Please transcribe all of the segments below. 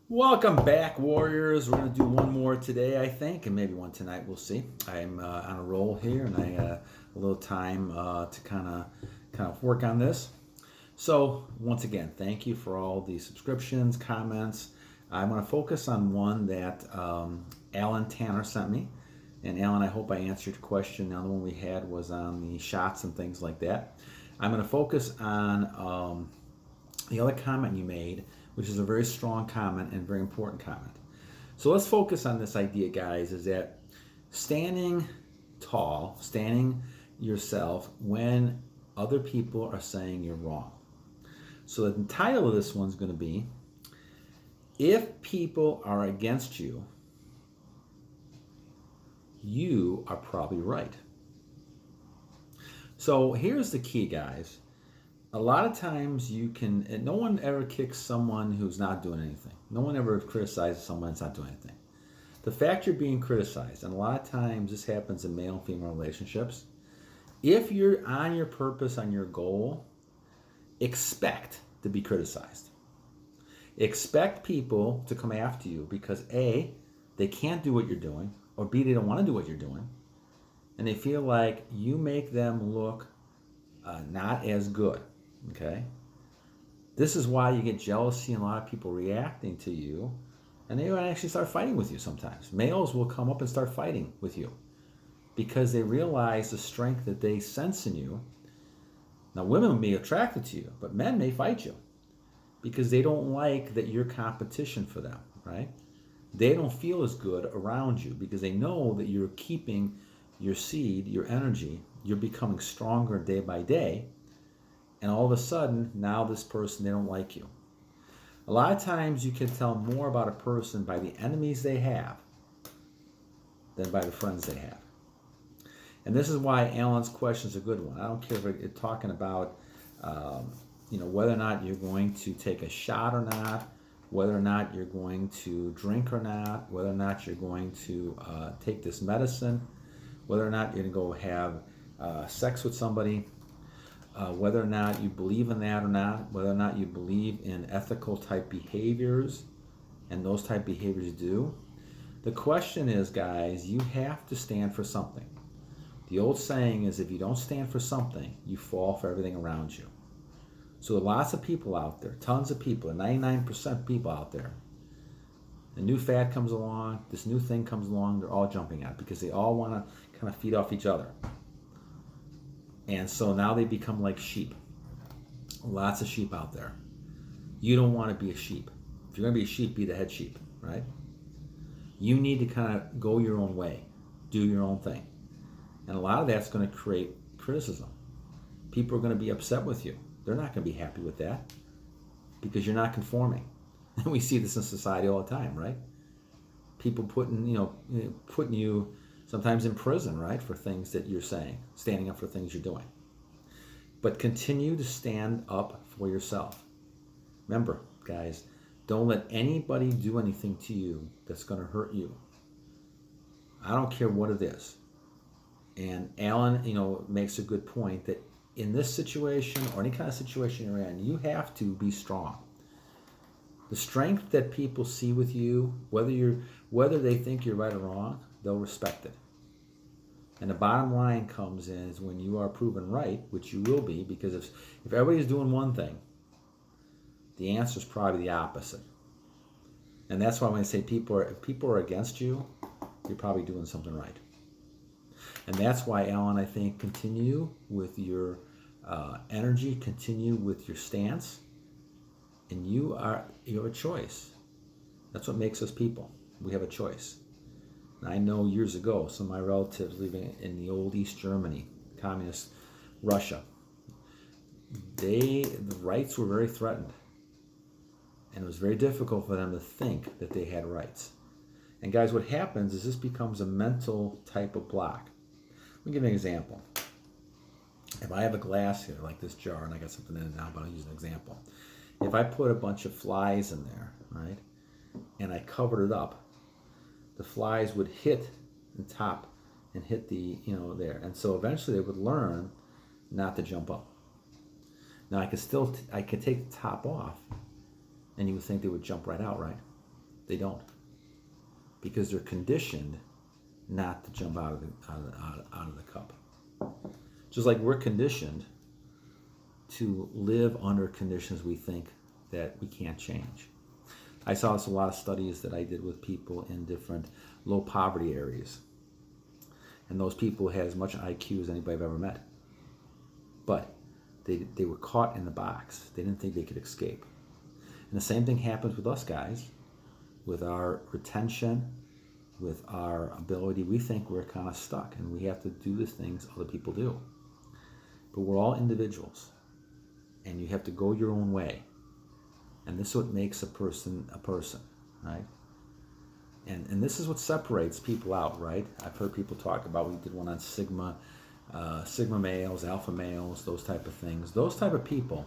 Welcome back, Warriors. We're going to do one more today, I think, and maybe one tonight. We'll see. I'm on a roll here, and I a little time to kind of work on this. So once again, thank you for all the subscriptions, comments. I'm going to focus on one that Alan Tanner sent me, and Alan, I hope I answered your question. The other one we had was on the shots and things like that. I'm going to focus on the other comment you made, which is a very strong comment and very important comment. So let's focus on this idea, guys, is that standing tall, standing yourself when other people are saying you're wrong. So the title of this one's going to be, if people are against you, you are probably right. So here's the key, guys. A lot of times you can, and no one ever kicks someone who's not doing anything. No one ever criticizes someone that's not doing anything. The fact you're being criticized, and a lot of times this happens in male and female relationships, if you're on your purpose, on your goal, expect to be criticized. Expect people to come after you because A, they can't do what you're doing, or B, they don't want to do what you're doing, and they feel like you make them look not as good. Okay? This is why you get jealousy and a lot of people reacting to you, and they actually start fighting with you sometimes. Males will come up and start fighting with you because they realize the strength that they sense in you. Now, women will be attracted to you, but men may fight you because they don't like that you're competition for them, right? They don't feel as good around you because they know that you're keeping your seed, your energy, you're becoming stronger day by day. And all of a sudden, now this person, they don't like you. A lot of times you can tell more about a person by the enemies they have than by the friends they have. And this is why Alan's question is a good one. I don't care if we're talking about whether or not you're going to take a shot or not, whether or not you're going to drink or not, whether or not you're going to take this medicine, whether or not you're going to go have sex with somebody, whether or not you believe in that or not, whether or not you believe in ethical type behaviors, and those type behaviors do. The question is, guys, you have to stand for something. The old saying is, if you don't stand for something, you fall for everything around you. So there are lots of people out there, tons of people, 99% of people out there. A new fad comes along, this new thing comes along, they're all jumping at it because they all want to kind of feed off each other. And so now they become like sheep. Lots of sheep out there. You don't want to be a sheep. If you're going to be a sheep, be the head sheep, right? You need to kind of go your own way, do your own thing. And a lot of that's going to create criticism. People are going to be upset with you. They're not going to be happy with that because you're not conforming. And we see this in society all the time, right? People putting you sometimes in prison, right, for things that you're saying, standing up for things you're doing. But continue to stand up for yourself. Remember, guys, don't let anybody do anything to you that's going to hurt you. I don't care what it is. And Alan, makes a good point that in this situation or any kind of situation you're in, you have to be strong. The strength that people see with you, whether they think you're right or wrong, they'll respect it. And the bottom line comes in is when you are proven right, which you will be, because if everybody's doing one thing, the answer is probably the opposite. And that's why when I say if people are against you, you're probably doing something right. And that's why, Alan, I think continue with your energy, continue with your stance, and you have a choice. That's what makes us people. We have a choice. And I know years ago, some of my relatives living in the old East Germany, communist Russia, the rights were very threatened. And it was very difficult for them to think that they had rights. And guys, what happens is this becomes a mental type of block. Let me give you an example. If I have a glass here, like this jar, and I got something in it now, but I'll use an example. If I put a bunch of flies in there, right, and I covered it up, the flies would hit the top and hit the, there. And so eventually they would learn not to jump up. Now I could take the top off, and you would think they would jump right out, right? They don't, because they're conditioned not to jump out of the cup. Just like we're conditioned to live under conditions we think that we can't change. I saw this in a lot of studies that I did with people in different low poverty areas. And those people had as much IQ as anybody I've ever met. But they were caught in the box. They didn't think they could escape. And the same thing happens with us guys, with our retention, with our ability. We think we're kind of stuck and we have to do the things other people do. But we're all individuals. And you have to go your own way. And this is what makes a person, right? And this is what separates people out, right? I've heard people talk about, we did one on Sigma males, alpha males, those type of things. Those type of people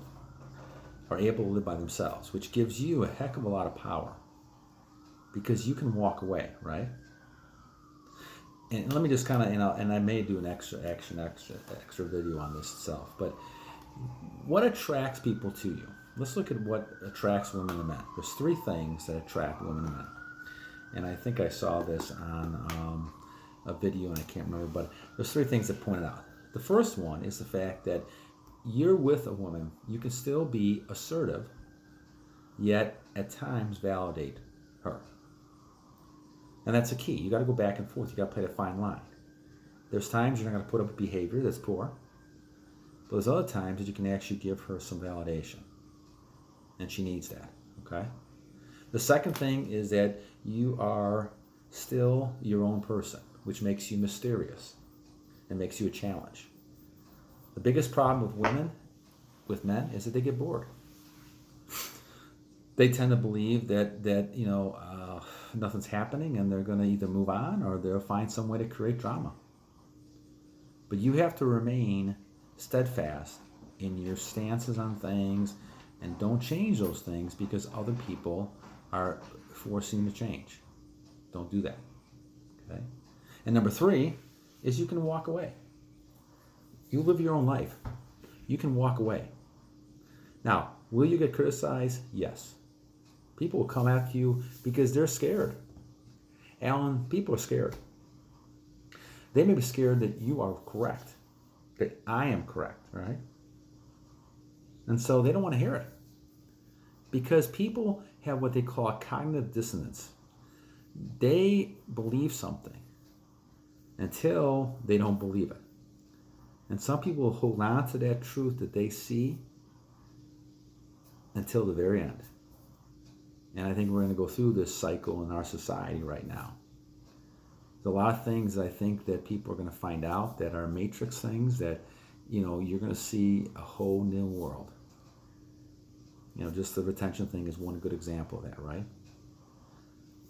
are able to live by themselves, which gives you a heck of a lot of power because you can walk away, right? And let me just kind of, and I may do an extra video on this itself, but what attracts people to you? Let's look at what attracts women and men. There's 3 things that attract women and men. And I think I saw this on a video, and I can't remember, but there's 3 things that pointed out. The first one is the fact that you're with a woman, you can still be assertive, yet at times validate her. And that's a key. You got to go back and forth. You got to play the fine line. There's times you're not going to put up with behavior that's poor, but there's other times that you can actually give her some validation. And she needs that, okay? The second thing is that you are still your own person, which makes you mysterious and makes you a challenge. The biggest problem with women, with men, is that they get bored. They tend to believe that nothing's happening and they're going to either move on or they'll find some way to create drama. But you have to remain steadfast in your stances on things and don't change those things because other people are forcing you to change. Don't do that. Okay? And number 3 is you can walk away. You live your own life. You can walk away. Now, will you get criticized? Yes. People will come after you because they're scared. Alan, people are scared. They may be scared that you are correct, that I am correct, right? And so they don't want to hear it. Because people have what they call cognitive dissonance. They believe something until they don't believe it. And some people will hold on to that truth that they see until the very end. And I think we're going to go through this cycle in our society right now. There's a lot of things I think that people are going to find out that are matrix things that, you're going to see a whole new world. Just the retention thing is one good example of that, right?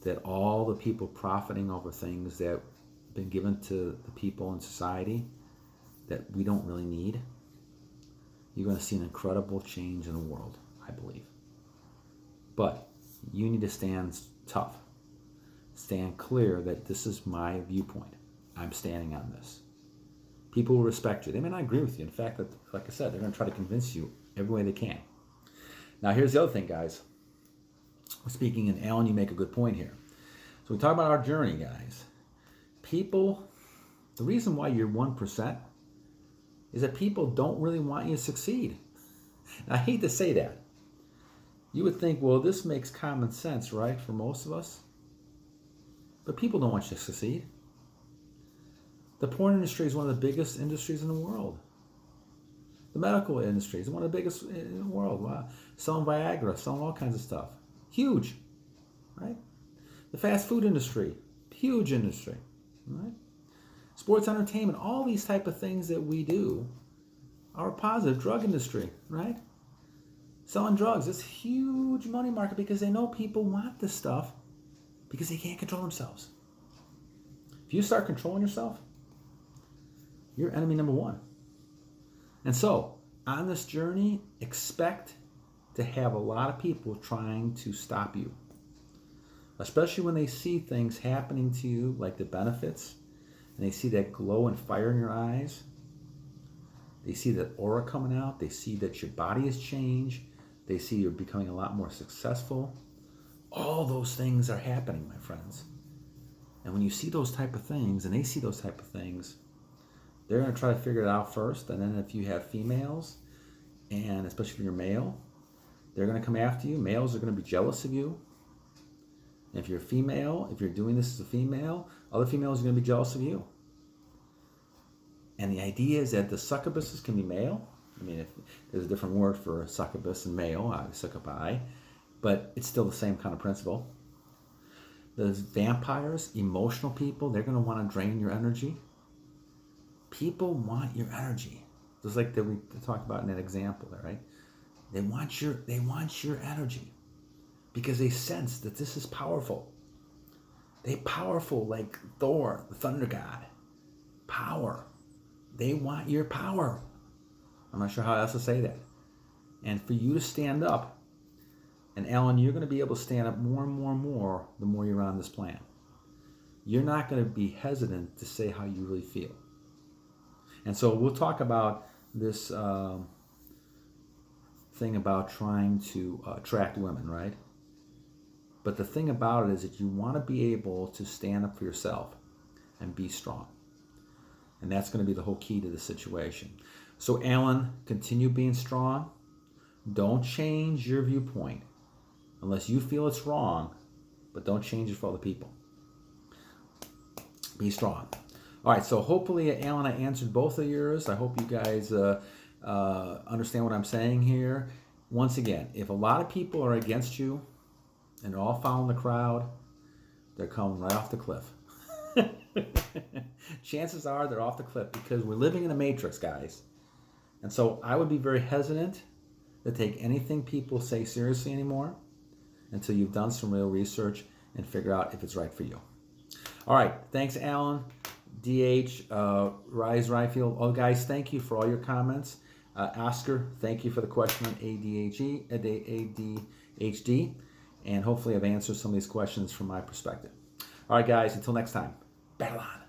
That all the people profiting over things that have been given to the people in society that we don't really need, you're going to see an incredible change in the world, I believe. But you need to stand tough. Stand clear that this is my viewpoint. I'm standing on this. People will respect you. They may not agree with you. In fact, like I said, they're going to try to convince you every way they can. Now, here's the other thing, guys. Speaking, and Alan, you make a good point here. So we talk about our journey, guys. People, the reason why you're 1% is that people don't really want you to succeed. And I hate to say that. You would think, well, this makes common sense, right, for most of us? But people don't want you to succeed. The porn industry is one of the biggest industries in the world. The medical industry is one of the biggest in the world. Wow. Selling Viagra, selling all kinds of stuff. Huge, right? The fast food industry, huge industry, right? Sports entertainment, all these type of things that we do are positive. Drug industry, right? Selling drugs, it's a huge money market because they know people want this stuff because they can't control themselves. If you start controlling yourself, you're enemy number 1. And so, on this journey, expect to have a lot of people trying to stop you. Especially when they see things happening to you, like the benefits, and they see that glow and fire in your eyes. They see that aura coming out. They see that your body has changed. They see you're becoming a lot more successful. All those things are happening, my friends. And when you see those type of things, and they see those type of things, they're going to try to figure it out first. And then if you have females, and especially if you're male, they're going to come after you. Males are going to be jealous of you. And if you're a female, if you're doing this as a female, other females are going to be jealous of you. And the idea is that the succubuses can be male. I mean, if there's a different word for succubus and male, succubi, but it's still the same kind of principle. Those vampires, emotional people, they're going to want to drain your energy. People want your energy, just like we talked about in that example there, right? They want your energy because they sense that this is powerful. They're powerful like Thor, the thunder god. Power. They want your power. I'm not sure how else to say that. And for you to stand up, and Alan, you're going to be able to stand up more and more and more the more you're on this planet. You're not going to be hesitant to say how you really feel. And so we'll talk about this thing about trying to attract women, right? But the thing about it is that you want to be able to stand up for yourself and be strong. And that's going to be the whole key to the situation. So Alan, continue being strong. Don't change your viewpoint unless you feel it's wrong, but don't change it for other people. Be strong. All right, so hopefully, Alan, I answered both of yours. I hope you guys understand what I'm saying here. Once again, if a lot of people are against you and they're all following the crowd, they're coming right off the cliff. Chances are they're off the cliff because we're living in a matrix, guys. And so I would be very hesitant to take anything people say seriously anymore until you've done some real research and figure out if it's right for you. All right, thanks, Alan. DH, Rise Ryfield. Oh, guys, thank you for all your comments. Oscar, thank you for the question on ADHD. And hopefully I've answered some of these questions from my perspective. All right, guys, until next time, battle on.